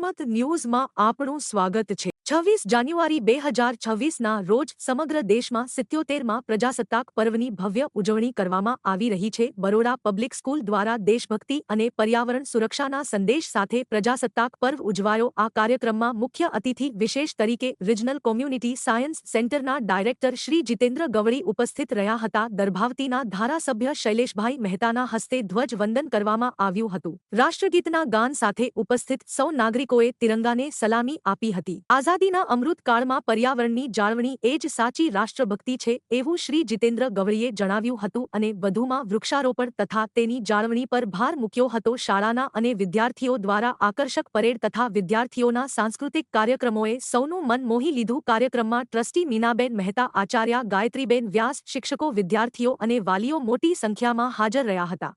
જનમત ન્યૂઝમાં આપનું સ્વાગત છે। 26 જાન્યુઆરી 2026ના રોજ સમગ્ર દેશમાં 77માં પ્રજાસત્તાક પર્વની ભવ્ય ઉજવણી કરવામાં આવી રહી છે। બરોડા પબ્લિક સ્કૂલ દ્વારા દેશભક્તિ અને પર્યાવરણ સુરક્ષાના સંદેશ સાથે પ્રજાસત્તાક પર્વ ઉજવાયો। આ કાર્યક્રમમાં મુખ્ય અતિથિ વિશેષ તરીકે રિજનલ કોમ્યુનિટી સાયન્સ સેન્ટરના ડાયરેક્ટર શ્રી જીતેન્દ્ર ગવળી ઉપસ્થિત રહ્યા હતા। દર્ભાવતીના ધારાસભ્ય શૈલેષભાઈ મહેતાના હસ્તે ધ્વજ વંદન કરવામાં આવ્યું હતું। રાષ્ટ્રગીતના ગાન સાથે ઉપસ્થિત સૌ નાગરિકોએ તિરંગાને સલામી આપી હતી। આઝાદીના અમૃતકાળમાં પર્યાવરણની જાળવણી એ જ સાચી રાષ્ટ્રભક્તિ છે એવું શ્રી જીતેન્દ્ર ગવળીએ જણાવ્યું હતું અને વધુમાં વૃક્ષારોપણ તથા તેની જાળવણી પર ભાર મૂક્યો હતો। શાળાના અને વિદ્યાર્થીઓ દ્વારા આકર્ષક પરેડ તથા વિદ્યાર્થીઓના સાંસ્કૃતિક કાર્યક્રમોએ સૌનું મન મોહી લીધું। કાર્યક્રમમાં ટ્રસ્ટી મીનાબેન મહેતા, આચાર્ય ગાયત્રીબેન વ્યાસ, શિક્ષકો, વિદ્યાર્થીઓ અને વાલીઓ મોટી સંખ્યામાં હાજર રહ્યા હતા।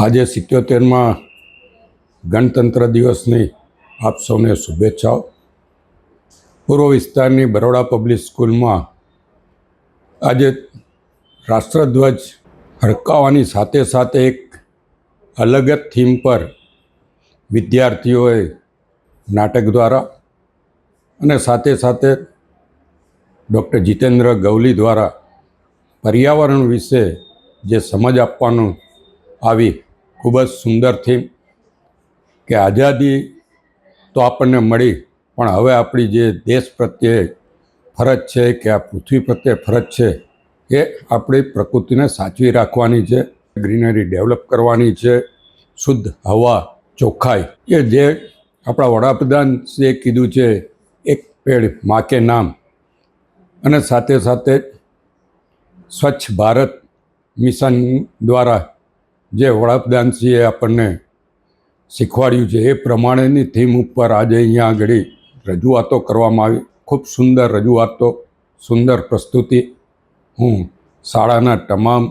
આજે 77માં ગણતંત્ર દિવસની આપ સૌને શુભેચ્છાઓ। પૂર્વ વિસ્તારની બરોડા પબ્લિક સ્કૂલમાં આજે રાષ્ટ્રધ્વજ ફરકાવવાની સાથે સાથે એક અલગ જ થીમ પર વિદ્યાર્થીઓએ નાટક દ્વારા અને સાથે સાથે ડૉક્ટર જીતેન્દ્ર ગવલી દ્વારા પર્યાવરણ વિશે જે સમજ આપવાનું આવી ખૂબ જ સુંદર થીમ કે આઝાદી તો આપણને મળી, પણ હવે આપણી જે દેશ પ્રત્યે ફરજ છે કે આ પૃથ્વી પ્રત્યે ફરજ છે એ આપણી પ્રકૃતિને સાચવી રાખવાની છે, ગ્રીનરી ડેવલપ કરવાની છે, શુદ્ધ હવા, ચોખ્ખાઈ, એ જે આપણા વડાપ્રધાનશ્રીએ કીધું છે એક પેડ મા કે નામ, અને સાથે સાથે સ્વચ્છ ભારત મિશન દ્વારા જે વડાપ્રધાનશ્રીએ આપણને શીખવાડ્યું છે એ પ્રમાણેની થીમ ઉપર આજે અહીંયા આગળ રજૂઆતો કરવામાં આવી। ખૂબ સુંદર રજૂઆતો, સુંદર પ્રસ્તુતિ। હું શાળાના તમામ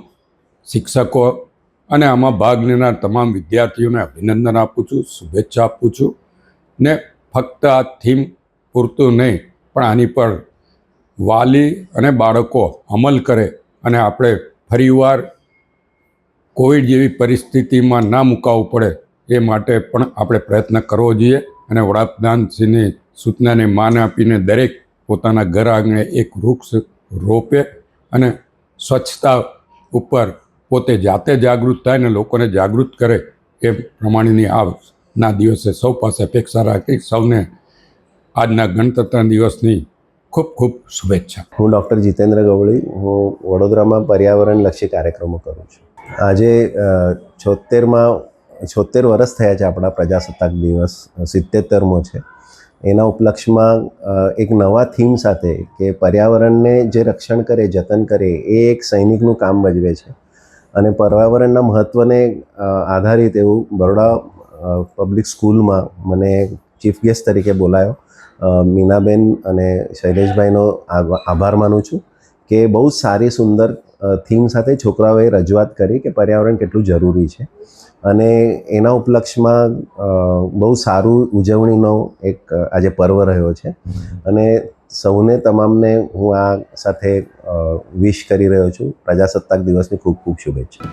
શિક્ષકો અને આમાં ભાગ લેનાર તમામ વિદ્યાર્થીઓને અભિનંદન આપું છું, શુભેચ્છા આપું છું ને ફક્ત આ થીમ પૂરતું નહીં પણ આની પર વાલી અને બાળકો અમલ કરે અને આપણે ફરીવાર કોવિડ જેવી પરિસ્થિતિમાં ના મુકાવવું પડે એ માટે પણ આપણે પ્રયત્ન કરવો જોઈએ અને વડાપ્રધાનશ્રીની સૂચનાને માન આપીને દરેક પોતાના ઘર આંગણે એક વૃક્ષ રોપે અને સ્વચ્છતા ઉપર પોતે જાતે જાગૃત થાય અને લોકોને જાગૃત કરે એ પ્રમાણેની આજના દિવસે સૌ પાસે અપેક્ષા રાખી સૌને આજના ગણતંત્ર દિવસની ખૂબ ખૂબ શુભેચ્છા। હું ડૉક્ટર જીતેન્દ્ર ગવળી, હું વડોદરામાં પર્યાવરણલક્ષી કાર્યક્રમો કરું છું। આજે 76 વર્ષ થયા છે આપણા પ્રજાસત્તાક દિવસ, 77મો છે। એના ઉપલક્ષમાં એક નવા થીમ સાથે કે પર્યાવરણને જે રક્ષણ કરે, જતન કરે એ એક સૈનિકનું કામ ભજવે છે અને પર્યાવરણના મહત્ત્વને આધારિત એવું બરોડા પબ્લિક સ્કૂલમાં મને ચીફ ગેસ્ટ તરીકે બોલાયો। મીનાબેન અને શૈલેષભાઈનો આભાર માનું છું કે બહુ સારી સુંદર થીમ સાથે છોકરાઓએ રજૂઆત કરી કે પર્યાવરણ કેટલું જરૂરી છે અને એના ઉપલક્ષમાં બહુ સારું ઉજવણીનો એક આજે પર્વ રહ્યો છે અને સૌને તમામને હું આ સાથે વિશ કરી રહ્યો છું। પ્રજાસત્તાક દિવસની ખૂબ ખૂબ શુભેચ્છા।